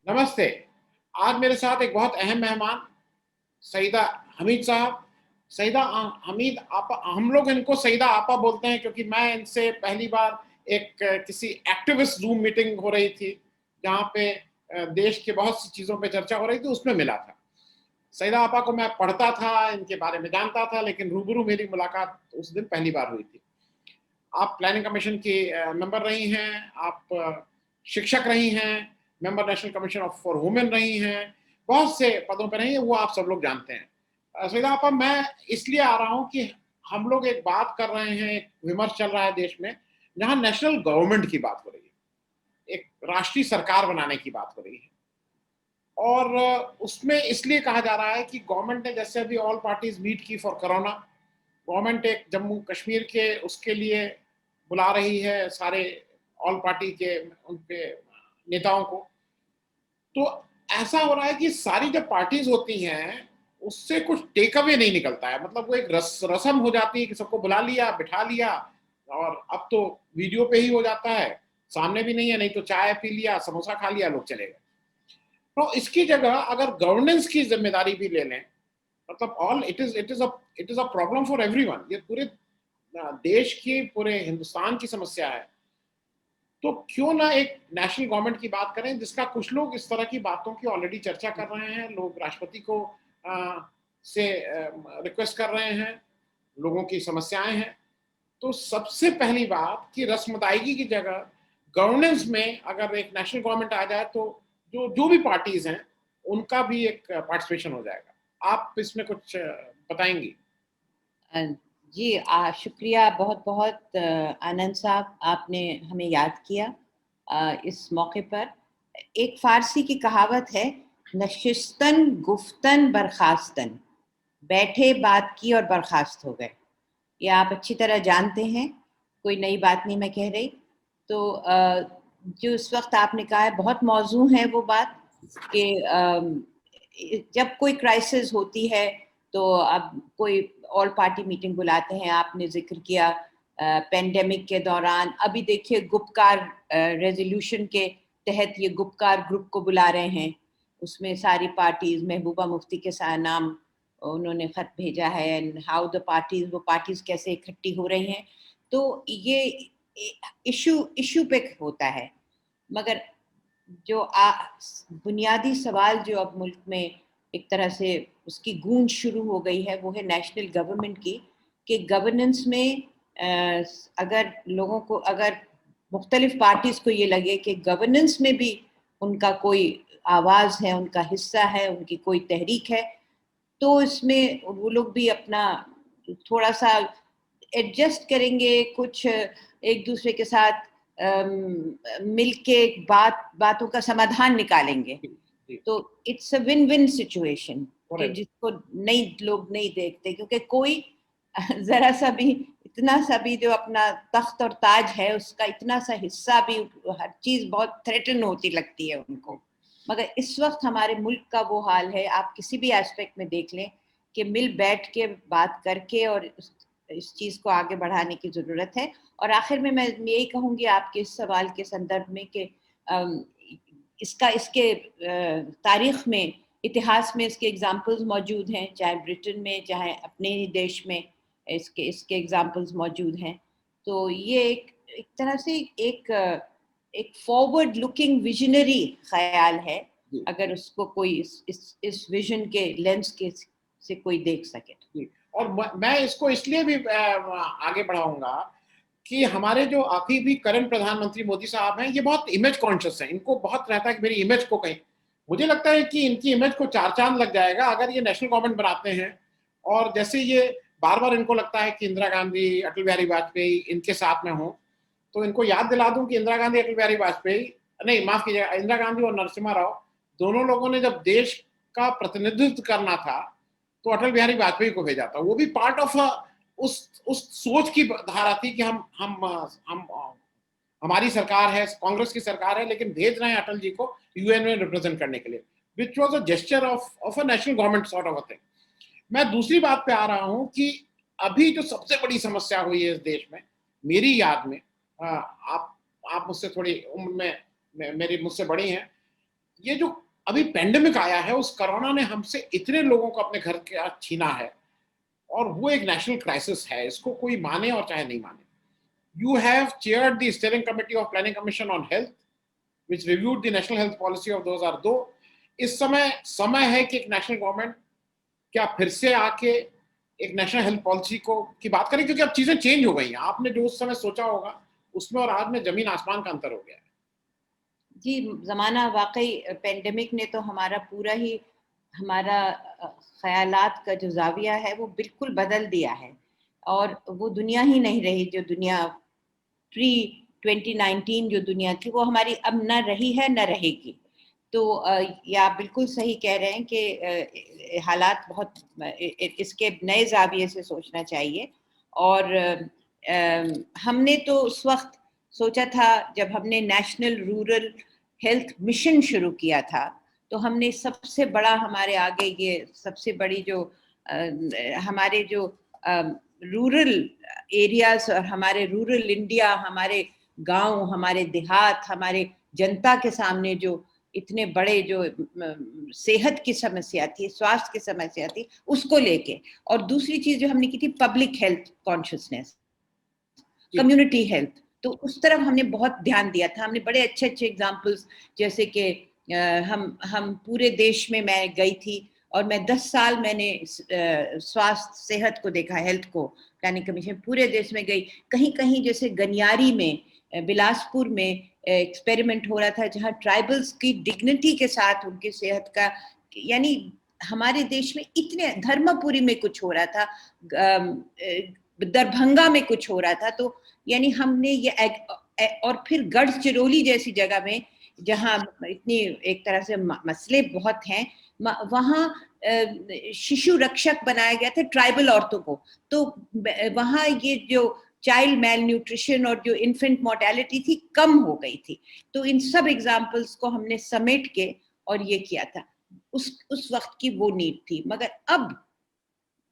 नमस्ते। आज मेरे साथ एक बहुत अहम मेहमान सईदा हमीद साहब। सईदा हमीद आपा, हम लोग इनको सईदा आपा बोलते हैं क्योंकि मैं इनसे पहली बार एक किसी एक्टिविस्ट ज़ूम मीटिंग हो रही थी, जहाँ पे देश के बहुत सी चीज़ों पे चर्चा हो रही थी, उसमें मिला था। सईदा आपा को मैं पढ़ता था, इनके बारे में जानता था, लेकिन रूबरू मेरी मुलाकात उस दिन पहली बार हुई थी। आप प्लानिंग कमीशन की मेंबर रही हैं, आप शिक्षक रही हैं, member national commission of for women रही हैं, बहुत से पदों पे रही हैं, वो आप सब लोग जानते हैं। सईदा आपा, मैं इसलिए आ रहा हूँ कि हम लोग एक बात कर रहे हैं, एक विमर्श चल रहा है देश में, जहाँ नेशनल गवर्नमेंट की बात हो रही है, एक राष्ट्रीय सरकार बनाने की बात हो रही है। और उसमें इसलिए कहा जा रहा है कि गवर्नमेंट ने जैसे अभी ऑल पार्टीज मीट की फॉर कोरोना, गवर्नमेंट एक जम्मू कश्मीर के उसके लिए बुला रही है सारे ऑल पार्टी के उनके नेताओं को। तो ऐसा हो रहा है कि सारी जब पार्टीज होती हैं, उससे कुछ टेक अवे नहीं निकलता है। मतलब वो एक रस्म हो जाती है कि सबको बुला लिया, बिठा लिया, और अब तो वीडियो पे ही हो जाता है, सामने भी नहीं है, नहीं तो चाय पी लिया, समोसा खा लिया, लोग चले गए। तो इसकी जगह अगर गवर्नेंस की जिम्मेदारी भी ले लें, मतलब all it is a problem for everyone, ये पूरे देश की, पूरे हिंदुस्तान की समस्या है। तो क्यों ना एक नेशनल गवर्नमेंट की बात करें, जिसका कुछ लोग इस तरह की बातों की ऑलरेडी चर्चा कर रहे हैं, लोग राष्ट्रपति को से रिक्वेस्ट कर रहे हैं, लोगों की समस्याएं हैं। तो सबसे पहली बात कि रस्म अदायगी की जगह गवर्नेंस में अगर एक नेशनल गवर्नमेंट आ जाए, तो जो जो भी पार्टीज हैं, उनका भी एक पार्टिसिपेशन हो जाएगा। आप इसमें कुछ बताएंगी? अ, जी शुक्रिया बहुत बहुत आनंद साहब, आपने हमें याद किया इस मौके पर। एक फ़ारसी की कहावत है, नशिस्तन गुफ्तन बर्खास्तन, बैठे बात की और बर्खास्त हो गए। ये आप अच्छी तरह जानते हैं, कोई नई बात नहीं मैं कह रही। तो जो इस वक़्त आपने कहा है बहुत मौज़ू है वो बात कि जब कोई क्राइसिस होती है तो अब कोई ऑल पार्टी मीटिंग बुलाते हैं। आपने ज़िक्र किया पेंडेमिक के दौरान, अभी देखिए गुपकार रेज़ोल्यूशन के तहत ये गुपकार ग्रुप को बुला रहे हैं। उसमें सारी पार्टीज़, महबूबा मुफ्ती के नाम उन्होंने खत भेजा है, एंड हाउ द पार्टीज, वो पार्टीज कैसे इकट्ठी हो रही हैं। तो ये इशू इशू पे होता है। मगर जो बुनियादी सवाल जो अब मुल्क में एक तरह से उसकी गूंज शुरू हो गई है, वो है नेशनल गवर्नमेंट की, कि गवर्नेंस में अगर लोगों को, अगर मुख्तलिफ पार्टीज को ये लगे कि गवर्नेंस में भी उनका कोई आवाज़ है, उनका हिस्सा है, उनकी कोई तहरीक है, तो इसमें वो लोग भी अपना थोड़ा सा एडजस्ट करेंगे, कुछ एक दूसरे के साथ मिलके बातों का समाधान निकालेंगे। जी, जी, तो it's a win win situation कि करेक्ट। जिसको नहीं, लोग नहीं देखते, क्योंकि कोई जरा सा भी, इतना सा भी जो अपना तख्त और ताज है उसका इतना सा हिस्सा भी, हर चीज बहुत थ्रेटन होती लगती है उनको। मगर इस वक्त हमारे मुल्क का वो हाल है, आप किसी भी एस्पेक्ट में देख लें, कि मिल बैठ के बात करके और इस चीज को आगे बढ़ाने की जरूरत है। और आखिर में मैं यही कहूंगी आपके इस सवाल के संदर्भ में कि इसका, इसके तारीख में, इतिहास में इसके एग्जाम्पल्स मौजूद हैं, चाहे ब्रिटेन में, चाहे अपने ही देश में इसके इसके एग्जाम्पल्स मौजूद हैं। तो ये एक तरह से एक फॉरवर्ड लुकिंग विजनरी ख्याल है, जी, अगर उसको कोई इस विजन के लेंस के से कोई देख सके तो। जी। और मैं इसको इसलिए भी आगे बढ़ाऊंगा कि हमारे जो अभी भी करंट प्रधानमंत्री मोदी साहब हैं, ये बहुत इमेज कॉन्शियस हैं। इनको बहुत रहता है कि मेरी इमेज को कहीं, मुझे लगता है कि इनकी इमेज को चार चांद लग जाएगा अगर ये नेशनल गवर्नमेंट बनाते हैं। और जैसे ये बार बार इनको लगता है कि इंदिरा गांधी, अटल बिहारी वाजपेयी इनके साथ में हो, तो इनको याद दिला दूं कि इंदिरा गांधी, अटल बिहारी वाजपेयी, नहीं माफ कीजिएगा, इंदिरा गांधी और नरसिम्हा राव, दोनों लोगों ने जब देश का प्रतिनिधित्व करना था, तो अटल बिहारी वाजपेयी को भेजा था। वो भी पार्ट ऑफ उस सोच की धारा थी कि हम हमारी सरकार है, कांग्रेस की सरकार है, लेकिन भेज रहे हैं अटल जी को यूएन में रिप्रेजेंट करने के लिए, which was a gesture of a national government sort of a thing. मैं दूसरी बात पे आ रहा हूं कि अभी जो सबसे बड़ी समस्या हुई है इस देश में, मेरी याद में, आप मुझसे थोड़ी उम्र में मेरी मुझसे बड़ी हैं, ये जो अभी पेंडेमिक आया है, उस कोरोना ने हमसे इतने लोगों को अपने घर का छीना है, और वो एक नेशनल क्राइसिस है, इसको कोई माने और चाहे नहीं माने। You have chaired the steering committee of planning commission on health which reviewed the national health policy of 2002। इस समय है कि एक नेशनल गवर्नमेंट क्या फिर से आके एक नेशनल हेल्थ पॉलिसी को की बात करें, क्योंकि अब चीजें चेंज हो गई हैं। आपने जो उस समय सोचा होगा उसमें और आज में जमीन आसमान का अंतर हो गया है। जी, ज़माना वाक़ई पेंडेमिक ने तो हमारा ख़यालात का जो ज़ाविया है वो बिल्कुल बदल दिया है, और वो दुनिया ही नहीं रही जो दुनिया प्री 2019 जो दुनिया थी, वो हमारी अब न रही है न रहेगी। तो ये आप बिल्कुल सही कह रहे हैं कि हालात बहुत इसके नए ज़ाविये से सोचना चाहिए। और हमने तो उस वक़्त सोचा था जब हमने नेशनल रूरल हेल्थ मिशन शुरू किया था, तो हमने सबसे बड़ा हमारे आगे ये सबसे बड़ी जो हमारे जो रूरल एरियाज और हमारे रूरल इंडिया, हमारे गांव, हमारे देहात, हमारे जनता के सामने जो इतने बड़े जो सेहत की समस्या थी, स्वास्थ्य की समस्या थी, उसको लेके। और दूसरी चीज जो हमने की थी public health consciousness, community health, तो उस तरफ हमने बहुत ध्यान दिया था। हमने बड़े अच्छे अच्छे एग्जाम्पल्स, जैसे कि हम पूरे देश में मैं गई थी और मैं 10 साल मैंने स्वास्थ्य सेहत को देखा, हेल्थ को, प्लानिंग कमीशन पूरे देश में गई। कहीं कहीं जैसे गनियारी में, बिलासपुर में एक्सपेरिमेंट हो रहा था, जहाँ ट्राइबल्स की डिग्निटी के साथ उनकी सेहत का, यानी हमारे देश में इतने, धर्मपुरी में कुछ हो रहा था, दरभंगा में कुछ हो रहा था, तो यानी हमने ये और फिर गढ़चिरौली जैसी जगह में जहाँ इतनी एक तरह से मसले बहुत हैं, वहाँ शिशु रक्षक बनाया गया था ट्राइबल औरतों को। तो वहाँ ये जो चाइल्ड मेल न्यूट्रिशन और जो इन्फेंट मोर्टेलिटी थी कम हो गई थी। तो इन सब एग्जाम्पल्स को हमने समेट के और ये किया था। उस वक्त की वो नीड थी। मगर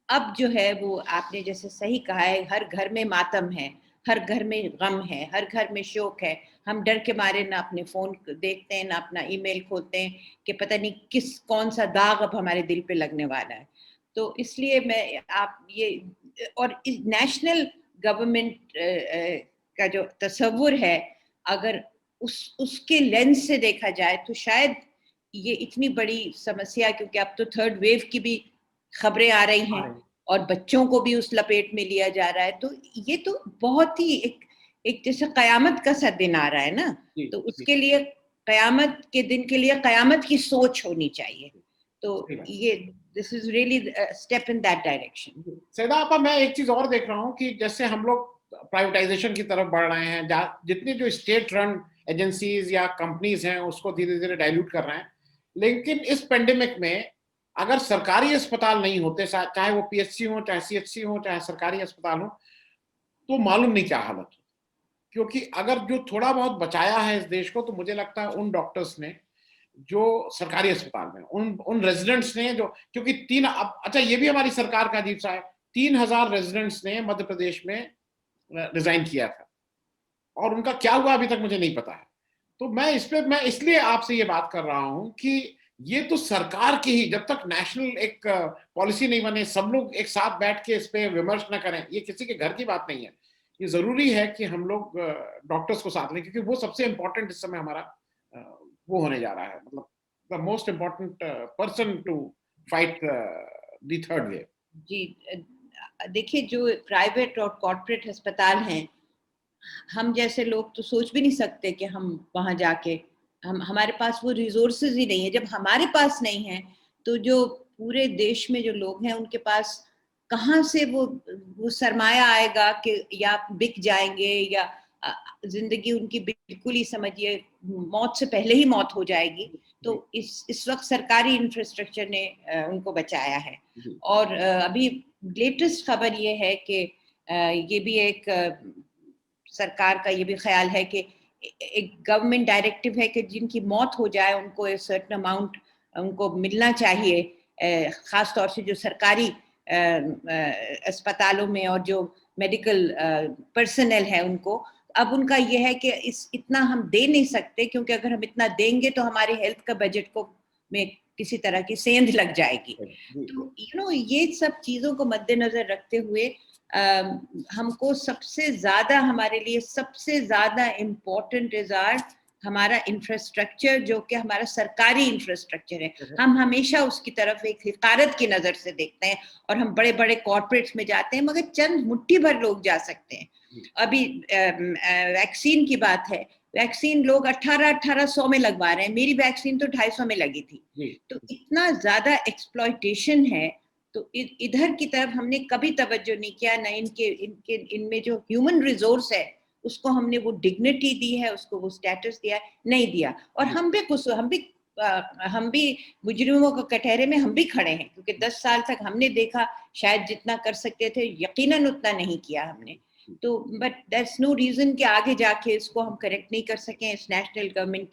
अब जो है वो आपने जैसे सही कहा है, हर घर में मातम है, हर घर में गम है, हर घर में शोक है। हम डर के मारे ना अपने फोन देखते हैं, ना अपना ईमेल खोलते हैं कि पता नहीं कौन सा दाग अब हमारे दिल पे लगने वाला है। तो इसलिए मैं आप ये, और नेशनल गवर्नमेंट का जो तस्वुर है, अगर उसके लेंस से देखा जाए तो शायद ये इतनी बड़ी समस्या, क्योंकि अब तो थर्ड वेव की भी खबरें आ रही हैं और बच्चों को भी उस लपेट में लिया जा रहा है, तो ये तो बहुत ही एक जैसे कयामत का सा दिन आ रहा है ना। तो उसके लिए कयामत के दिन के लिए कयामत की सोच होनी चाहिए। तो ये this is really step in that direction. Saida आपा, मैं एक चीज और देख रहा हूँ कि जैसे हम लोग प्राइवेटाइजेशन की तरफ बढ़ रहे हैं, जितनी जो स्टेट रन एजेंसीज या कंपनीज हैं उसको धीरे धीरे डाइल्यूट कर रहे हैं। लेकिन इस पेंडेमिक में अगर सरकारी अस्पताल नहीं होते, चाहे वो पीएचसी हो, चाहे सीएचसी हो, चाहे सरकारी अस्पताल हो, तो मालूम नहीं क्या हालत हो। क्योंकि अगर जो थोड़ा बहुत बचाया है इस देश को, तो मुझे लगता है उन डॉक्टर्स ने जो सरकारी अस्पताल में, उन रेजिडेंट्स ने जो, क्योंकि अच्छा ये भी हमारी सरकार का अजीब सा है, 3000 रेजिडेंट्स ने मध्य प्रदेश में रिजाइन किया था, और उनका क्या हुआ अभी तक मुझे नहीं पता है। तो मैं इसलिए आपसे ये बात कर रहा हूं कि ये तो सरकार की ही, जब तक नेशनल एक पॉलिसी नहीं बने, सब लोग एक साथ बैठ के इस पे विमर्श न करें, ये किसी के घर की बात नहीं है। ये जरूरी है कि हम लोग डॉक्टर्स को साथ लें, क्योंकि वो सबसे इंपॉर्टेंट इस समय हमारा वो होने जा रहा है, मतलब the most important person to fight the third wave. जी, देखिए जो प्राइवेट और कॉर्पोरेट अस्पताल हैं, हम जैसे लोग तो सोच भी नहीं सकते कि हम वहां जाके, हमारे पास वो रिसोर्सेज ही नहीं है। जब हमारे पास नहीं है, तो जो पूरे देश में जो लोग हैं उनके पास कहाँ से वो सरमाया आएगा कि या बिक जाएंगे, या जिंदगी उनकी बिल्कुल ही समझिए मौत से पहले ही मौत हो जाएगी। तो इस वक्त सरकारी इंफ्रास्ट्रक्चर ने उनको बचाया है। और अभी लेटेस्ट खबर ये है कि ये भी एक सरकार का ये भी ख्याल है कि एक गवर्नमेंट डायरेक्टिव है कि जिनकी मौत हो जाए उनको एक सर्टेन अमाउंट उनको मिलना चाहिए, खास तौर से जो सरकारी अस्पतालों में और जो मेडिकल पर्सनल है उनको। अब उनका ये है कि इतना हम दे नहीं सकते, क्योंकि अगर हम इतना देंगे तो हमारे हेल्थ का बजट को में किसी तरह की सेंध लग जाएगी। तो ये सब चीजों को मद्देनजर रखते हुए हमको सबसे ज्यादा, हमारे लिए सबसे ज्यादा इम्पोर्टेंट इज हमारा इंफ्रास्ट्रक्चर, जो कि हमारा सरकारी इंफ्रास्ट्रक्चर है। हम हमेशा उसकी तरफ एक हिकारत की नजर से देखते हैं, और हम बड़े बड़े कॉर्पोरेट्स में जाते हैं, मगर चंद मुट्ठी भर लोग जा सकते हैं। अभी वैक्सीन की बात है, वैक्सीन लोग 1800 में लगवा रहे हैं, मेरी वैक्सीन तो 250 में लगी थी। तो इतना ज्यादा एक्सप्लॉयटेशन है, तो इधर की तरफ हमने कभी तवज्जो नहीं किया, ना इनमें जो ह्यूमन रिसोर्स है उसको हमने वो डिग्निटी दी है, उसको वो स्टेटस दिया है, नहीं दिया। और हम भी मुजरिमों के कटहरे में हम भी खड़े हैं, क्योंकि 10 साल तक हमने देखा, शायद जितना कर सकते थे यकीनन उतना नहीं किया हमने। तो बट दैट्स नो रीजन कि आगे जाके इसको हम करेक्ट नहीं कर सकें इस नेशनल गवर्नमेंट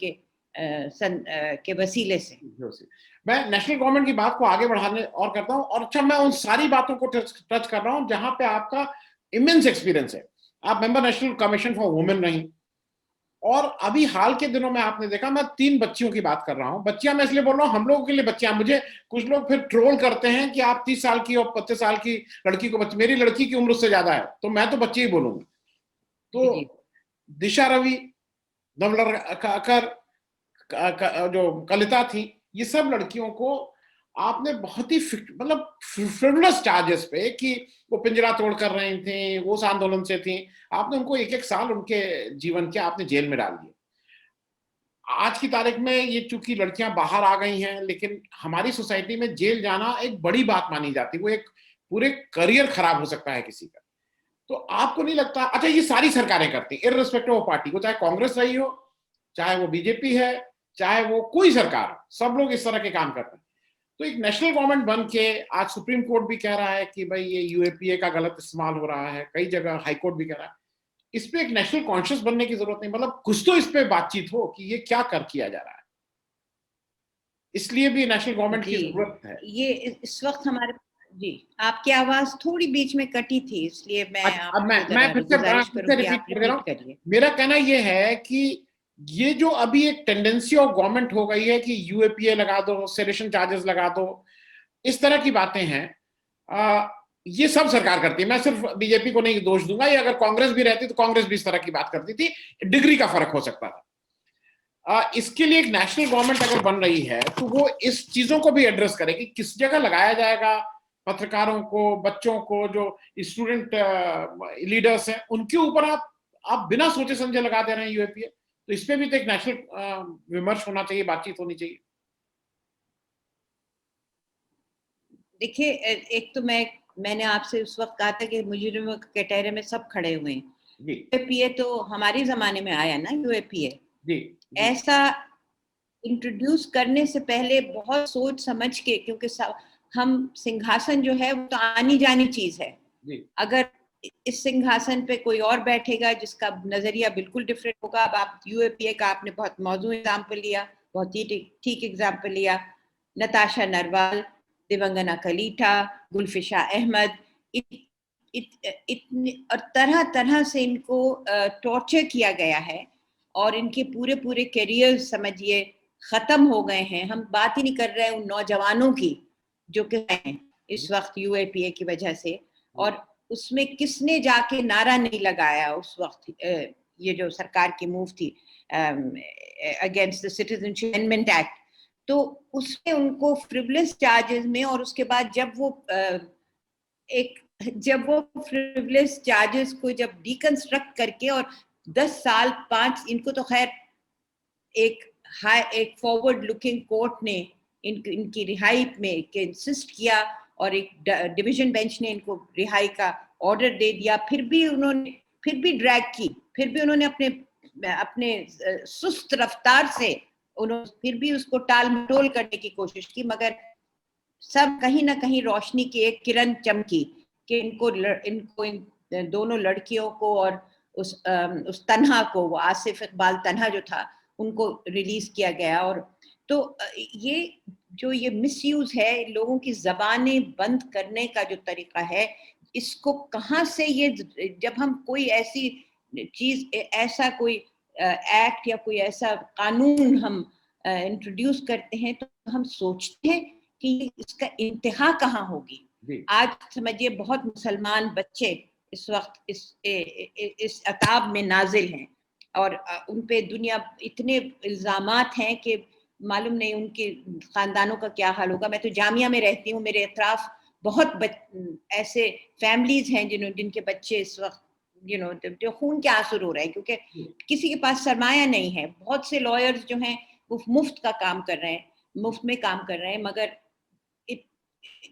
के वसीले से। मैं नेशनल गवर्नमेंट की बात को आगे बढ़ाने और करता हूं, और अच्छा मैं उन सारी बातों को टच कर रहा हूं जहां पे आपका इमेंस एक्सपीरियंस है। आप member national commission for women रही, और अभी हाल के दिनों में आपने देखा, मैं 3 बच्चियों की बात कर रहा हूं। बच्चियां मैं इसलिए बोल रहा हूं, हम लोगों के लिए बच्चियां, मुझे कुछ लोग फिर ट्रोल करते हैं कि आप 30 साल की और 25 साल की लड़की को बच्ची, मेरी लड़की की उम्र उससे ज्यादा है, तो मैं तो बच्ची ही बोलूंगा। तो दिशा रवि, नवलखा, जो कलिता थी, ये सब लड़कियों को आपने बहुत ही मतलब फ्रिवलस चार्जेस पे, कि वो पिंजरा तोड़ कर रही थी, वो उस आंदोलन से थी, आपने उनको 1-1 साल उनके जीवन के आपने जेल में डाल दिए। आज की तारीख में ये चूंकि लड़कियां बाहर आ गई हैं, लेकिन हमारी सोसाइटी में जेल जाना एक बड़ी बात मानी जाती है, वो एक पूरे करियर खराब हो सकता है किसी का। तो आपको नहीं लगता, अच्छा ये सारी सरकारें करती हैं इररिस्पेक्टिव ऑफ पार्टी को, चाहे कांग्रेस रही हो, चाहे वो बीजेपी है, चाहे वो कोई सरकार हो, सब लोग इस तरह के काम करते हैं। तो एक नेशनल गवर्नमेंट बन के आज सुप्रीम कोर्ट भी कह रहा है कि भाई ये यूएपीए का गलत इस्तेमाल हो रहा है, कई जगह हाई कोर्ट भी कह रहा है, इस पे एक नेशनल कॉन्शियस बनने की जरूरत नहीं, मतलब कुछ तो इस पे बातचीत हो कि ये क्या कर किया जा रहा है, इसलिए भी नेशनल गवर्नमेंट की जरूरत है। ये इस वक्त हमारे, जी आपकी आवाज थोड़ी बीच में कटी थी, इसलिए मैं अब मैं फिर से रिपीट कर दे रहा हूं। मेरा कहना ये है कि ये जो अभी एक टेंडेंसी ऑफ गवर्नमेंट हो गई है कि यूएपीए लगा दो, सेडेशन चार्जेस लगा दो, इस तरह की बातें हैं, ये सब सरकार करती है। मैं सिर्फ बीजेपी को नहीं दोष दूंगा, ये अगर कांग्रेस भी रहती तो कांग्रेस भी इस तरह की बात करती थी, डिग्री का फर्क हो सकता था। इसके लिए एक नेशनल गवर्नमेंट अगर बन रही है तो वो इस चीजों को भी एड्रेस करे कि किस जगह लगाया जाएगा पत्रकारों को, बच्चों को, जो स्टूडेंट लीडर्स हैं, उनके ऊपर आप बिना सोचे समझे लगा दे रहे हैं यूएपीए। तो इस पे भी तो एक नेशनल विमर्श होना चाहिए, बातचीत होनी चाहिए। देखिए, एक तो मैंने आपसे उस वक्त कहा था कि मुजरिमों के कटहरे में सब खड़े हुए हैं। यूएपीए तो हमारे जमाने में आया ना, यूएपीए ऐसा इंट्रोड्यूस करने से पहले बहुत सोच समझ के, क्योंकि हम सिंहासन जो है वो तो आनी जानी चीज है। अगर इस सिंहासन पे कोई और बैठेगा जिसका नजरिया बिल्कुल डिफरेंट होगा। अब आप यूएपीए का आपने बहुत मौजूद एग्जाम्पल लिया, बहुत ही ठीक एग्जाम्पल लिया। नताशा नरवाल, दिवंगना कलीठा, गुलफिशा अहमद, इतने और तरह तरह से इनको टॉर्चर किया गया है, और इनके पूरे पूरे करियर समझिए खत्म हो गए हैं। हम बात ही नहीं कर रहे हैं उन नौजवानों की जो कि हैं इस वक्त यूएपीए की वजह से। और उसमें किसने जाके नारा नहीं लगाया उस वक्त, ये जो सरकार की मूव थी against the citizenship amendment act, तो उसमें उनको फ्रिवलेस चार्जेस में, और उसके बाद जब वो फ्रिवलेस चार्जेस को जब डिकंस्ट्रक्ट करके, और 10 साल 5, इनको तो खैर एक फॉरवर्ड लुकिंग कोर्ट ने इनकी रिहाई में इंसिस्ट किया, और एक डिवीजन बेंच ने इनको रिहाई का ऑर्डर दे दिया। फिर भी ड्रैग की, फिर भी उन्होंने अपने सुस्त रफ्तार से उन्होंने फिर भी उसको टाल मटोल करने की कोशिश की, मगर सब कहीं ना कहीं रोशनी की एक किरण चमकी कि इन दोनों लड़कियों को और उस तन्हा को, वो आसिफ इकबाल तन्हा जो था, उनको रिलीज किया गया। और तो ये मिसयूज है, लोगों की जबानें बंद करने का जो तरीका है, इसको कहाँ से, ये जब हम कोई ऐसी चीज ऐसा कोई एक्ट या कोई ऐसा कानून हम इंट्रोड्यूस करते हैं तो हम सोचते हैं कि इसका इंतहा कहाँ होगी। आज समझिए बहुत मुसलमान बच्चे इस वक्त इस अताब में नाजिल हैं और उन पे दुनिया इतने इल्जामात हैं कि मालूम नहीं उनके खानदानों का क्या हाल होगा। मैं तो जामिया में रहती हूँ, मेरे अतराफ बहुत ऐसे फैमिलीज हैं जिनके बच्चे इस वक्त जो खून के आंसू रो रहे हैं क्योंकि किसी के पास सरमाया नहीं है। बहुत से लॉयर्स जो हैं वो मुफ्त का काम कर रहे हैं, मुफ्त में काम कर रहे हैं, मगर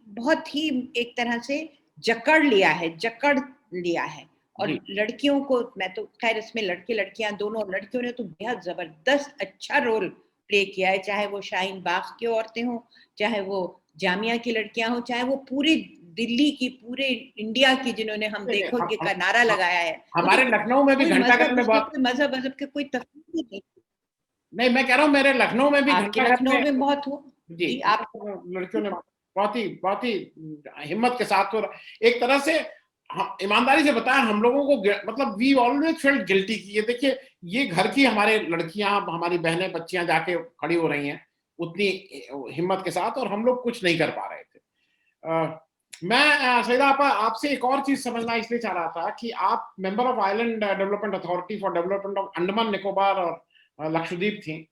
बहुत ही एक तरह से जकड़ लिया है। और लड़कियों को, मैं तो खैर इसमें लड़के लड़कियां दोनों, लड़कियों ने तो बेहद जबरदस्त अच्छा रोल प्ले किया है, चाहे वो शाहीन बाग की औरतें हों, चाहे वो जामिया की लड़कियां हों, चाहे वो पूरी दिल्ली की, पूरे इंडिया की जिन्होंने हम देखो ये का नारा लगाया है। हमारे लखनऊ में भी घंटाघर में बहुत मजहब के कोई तफरीक नहीं। नहीं, मैं कह रहा हूँ मेरे लखनऊ में भी आपके लखनऊ में बहुत हो जी, आप लड़कियों ने बहुत ही हिम्मत के साथ और एक तरह से ईमानदारी से बताया हम लोगों को, मतलब वी ऑलवेज फेल्ट गिल्टी की ये देखिए ये घर की हमारे लड़कियां, हमारी बहनें, बच्चियां जाके खड़ी हो रही हैं उतनी हिम्मत के साथ और हम लोग कुछ नहीं कर पा रहे थे। मैं सईदा आपा आपसे एक और चीज समझना इसलिए चाह रहा था कि आप member of island development authority for development of Andaman Nicobar और लक्षद्वीप थी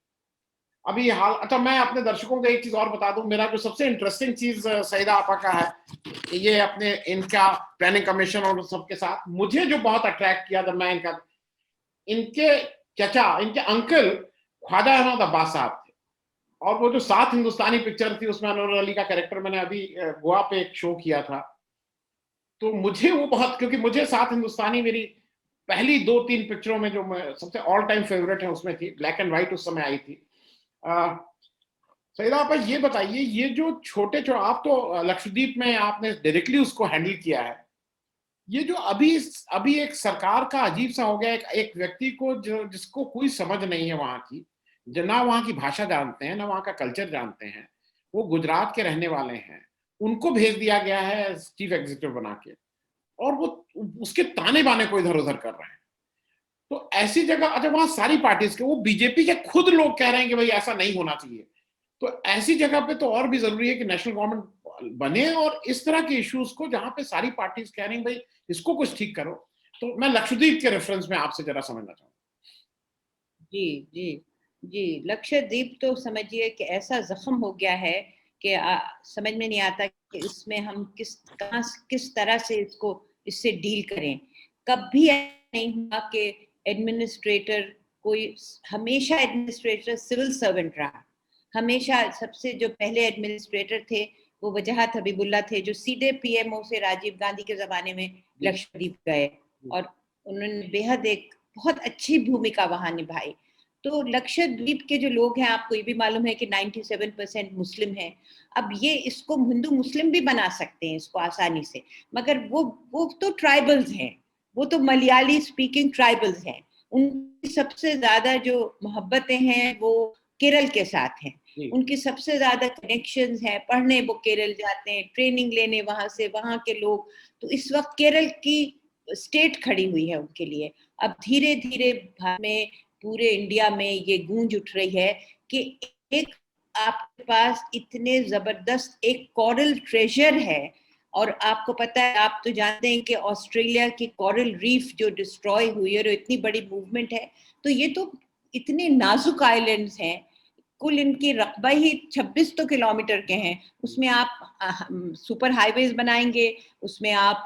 अभी हाल। अच्छा, मैं अपने दर्शकों को एक चीज और बता दूं, मेरा जो सबसे इंटरेस्टिंग चीज सईदा आपा का है ये अपने इनका प्लानिंग कमीशन और सबके साथ मुझे जो बहुत अट्रैक्ट किया था, मैं इनके चचा, इनके अंकल ख्वाजा अहमद अब्बास साहब थे और वो जो 7 हिंदुस्तानी पिक्चर थी उसमें अनवर अली का कैरेक्टर मैंने अभी गोवा पे एक शो किया था, तो मुझे वो बहुत, क्योंकि मुझे 7 हिंदुस्तानी मेरी पहली 2-3 पिक्चरों में जो सबसे ऑल टाइम फेवरेट है उसमें थी, ब्लैक एंड व्हाइट उस समय आई थी। सईदा आप ये बताइए, ये जो छोटे आप तो लक्षद्वीप में आपने डायरेक्टली उसको हैंडल किया है, ये जो अभी एक सरकार का अजीब सा हो गया, एक व्यक्ति को जिसको कोई समझ नहीं है वहां की, ना वहां की भाषा जानते हैं, ना वहां का कल्चर जानते हैं, वो गुजरात के रहने वाले हैं, उनको भेज दिया गया है चीफ एग्जीक्यूटिव बना के और वो उसके ताने बाने को इधर उधर कर रहे हैं। तो ऐसी जगह, अच्छा वहां सारी पार्टीज के, वो बीजेपी के खुद लोग कह रहे हैं कि भाई ऐसा नहीं होना चाहिए, तो ऐसी जगह पे तो और भी जरूरी है कि नेशनल गवर्नमेंट बने और इस तरह के इश्यूज को जहां पे सारी पार्टीज कह रही हैं भाई इसको कुछ ठीक करो। तो मैं लक्षद्वीप के रेफरेंस में आपसे जरा समझना चाहूंगा। जी जी जी, लक्षद्वीप तो समझिए कि ऐसा जख्म हो गया है कि समझ में नहीं आता कि इसमें हम किस तरह से इससे डील करें। कभी नहीं हुआ कि एडमिनिस्ट्रेटर कोई, हमेशा एडमिनिस्ट्रेटर सिविल सर्वेंट रहा, हमेशा। सबसे जो पहले एडमिनिस्ट्रेटर थे वो वजहत हबीबुल्ला थे, जो सीधे पीएमओ से राजीव गांधी के जमाने में लक्षद्वीप गए और उन्होंने बेहद एक बहुत अच्छी भूमिका वहां निभाई। तो लक्षद्वीप के जो लोग हैं, आपको ये भी मालूम है कि 97% मुस्लिम हैं। अब ये इसको हिंदू मुस्लिम भी बना सकते हैं इसको आसानी से, मगर वो तो ट्राइबल्स हैं, वो तो मलयाली स्पीकिंग ट्राइबल्स हैं। उनकी सबसे ज्यादा जो मोहब्बतें हैं वो केरल के साथ हैं, उनकी सबसे ज्यादा कनेक्शंस हैं, पढ़ने वो केरल जाते हैं, ट्रेनिंग लेने वहां से, वहां के लोग। तो इस वक्त केरल की स्टेट खड़ी हुई है उनके लिए। अब धीरे धीरे भारत में, पूरे इंडिया में ये गूंज उठ रही है कि एक आपके पास इतने जबरदस्त एक कोरल ट्रेजर है। और आपको पता है, आप तो जानते हैं कि ऑस्ट्रेलिया की कोरल रीफ जो डिस्ट्रॉय हुई है और इतनी बड़ी मूवमेंट है, तो ये तो इतने नाजुक आइलैंड्स हैं। कुल इनकी रकबा ही 26 तो किलोमीटर के हैं, उसमें आप सुपर हाईवेज बनाएंगे, उसमें आप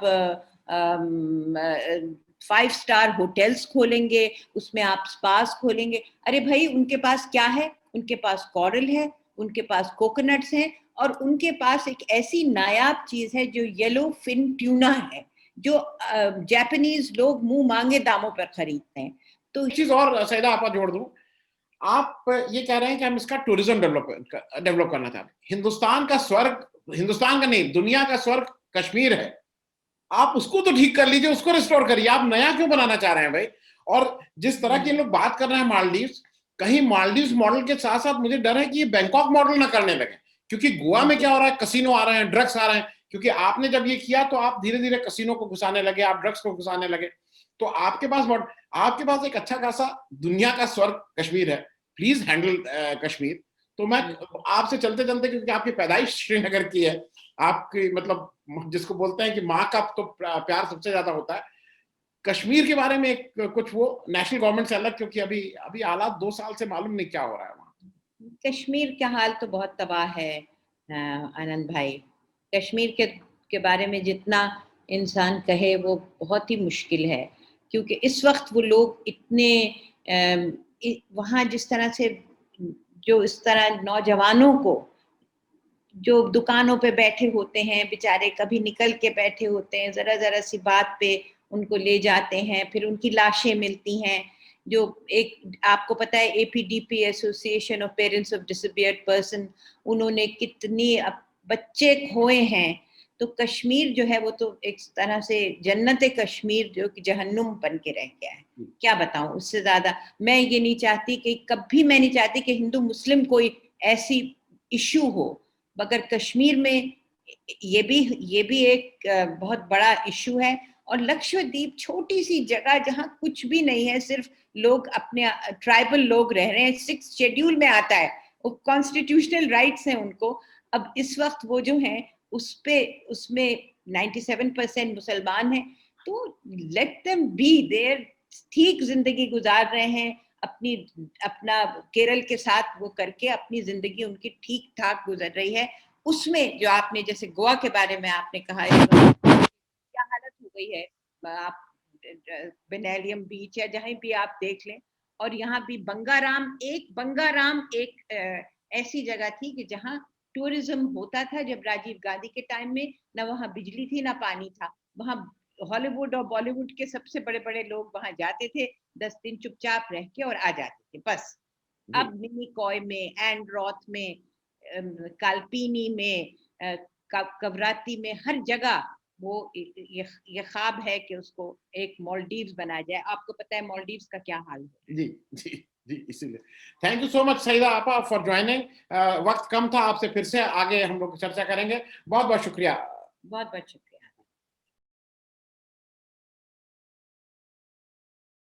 5 स्टार होटल्स खोलेंगे, उसमें आप स्पास खोलेंगे। अरे भाई, उनके पास क्या है? उनके पास कोरल है, उनके पास कोकोनट्स हैं और उनके पास एक ऐसी नायाब चीज है जो येलो फिन ट्यूना है, जो जापानीज लोग मुंह मांगे दामों पर खरीदते हैं। तो एक चीज और सईदा आपा जोड़ दूं, आप ये कह रहे हैं कि हम इसका टूरिज्म डेवलप करना चाहते हैं। हिंदुस्तान का स्वर्ग, हिंदुस्तान का नहीं, दुनिया का स्वर्ग कश्मीर है, आप उसको तो ठीक कर लीजिए, उसको रिस्टोर करिए, आप नया क्यों बनाना चाह रहे हैं भाई? और जिस तरह के लोग बात कर रहे हैं मालदीव्स, कहीं मालदीव्स मॉडल के साथ साथ मुझे डर है कि ये बैंकॉक मॉडल ना करने लगे, क्योंकि गोवा में क्या हो रहा है, कसिनो आ रहे हैं, ड्रग्स आ रहे हैं, क्योंकि आपने जब ये किया तो आप धीरे धीरे कसिनो को घुसाने लगे, आप ड्रग्स को घुसाने लगे। तो आपके पास एक अच्छा खासा दुनिया का स्वर्ग कश्मीर है, प्लीज हैंडल कश्मीर। तो मैं आपसे चलते चलते, क्योंकि आपकी पैदाइश श्रीनगर की है, आपकी मतलब जिसको बोलते हैं कि माँ का तो प्यार सबसे ज्यादा होता है, कश्मीर के बारे में एक कुछ वो नेशनल गवर्नमेंट से अलग, क्योंकि अभी अभी हालात 2 साल से मालूम नहीं क्या हो रहा है वहाँ। कश्मीर का हाल तो बहुत तबाह है आनंद भाई। कश्मीर के बारे में जितना इंसान कहे वो बहुत ही मुश्किल है, क्योंकि इस वक्त वो लोग इतने वहाँ जिस तरह से, जो इस तरह नौजवानों को जो दुकानों पे बैठे होते हैं बेचारे, कभी निकल के बैठे होते हैं, जरा जरा सी बात पे उनको ले जाते हैं, फिर उनकी लाशें मिलती हैं। जो एक आपको पता है APDP, association of parents of disappeared person, उन्होंने कितनी बच्चे खोए हैं। तो कश्मीर जो है वो तो एक तरह से जन्नत कश्मीर जो कि जहन्नुम बन के रह गया है। क्या बताऊं उससे ज्यादा। मैं ये नहीं चाहती कि कभी, मैं नहीं चाहती कि हिंदू मुस्लिम कोई ऐसी इशू हो, मगर कश्मीर में ये भी एक बहुत बड़ा इशू है। और लक्षद्वीप छोटी सी जगह जहां कुछ भी नहीं है, सिर्फ लोग अपने ट्राइबल लोग रह रहे हैं, 6 शेड्यूल में आता है, वो कॉन्स्टिट्यूशनल राइट्स हैं उनको। अब इस वक्त वो जो हैं उसमें 97% मुसलमान हैं, तो लेट देम बी देयर, ठीक जिंदगी गुजार रहे हैं अपना केरल के साथ वो करके अपनी जिंदगी उनकी ठीक ठाक गुजर रही है। उसमें जो आपने जैसे गोवा के बारे में आपने कहा, क्या हालत हो गई है, आप बेनेलियम बीच या जहां भी आप देख लें। और यहाँ भी बंगाराम एक ऐसी जगह थी कि जहाँ टूरिज्म होता था जब राजीव गांधी के टाइम में, ना वहाँ बिजली थी ना पानी था। वहाँ हॉलीवुड और बॉलीवुड के सबसे बड़े बड़े लोग वहां जाते थे, 10 दिन चुपचाप रह के और आ जाते थे बस। अब मिनीकॉय में, एंड्रॉथ में, कालपीनी में, कवराती में, हर जगह वो ये ख्वाब है कि उसको एक मालदीव्स बनाया जाए। आपको पता है मालदीव्स का क्या हाल है। जी जी जी, इसीलिए thank you so much Saeeda आपा फॉर ज्वाइनिंग। वक्त कम था, आपसे फिर से आगे हम लोग चर्चा करेंगे। बहुत बहुत शुक्रिया। बहुत बहुत शुक्रिया।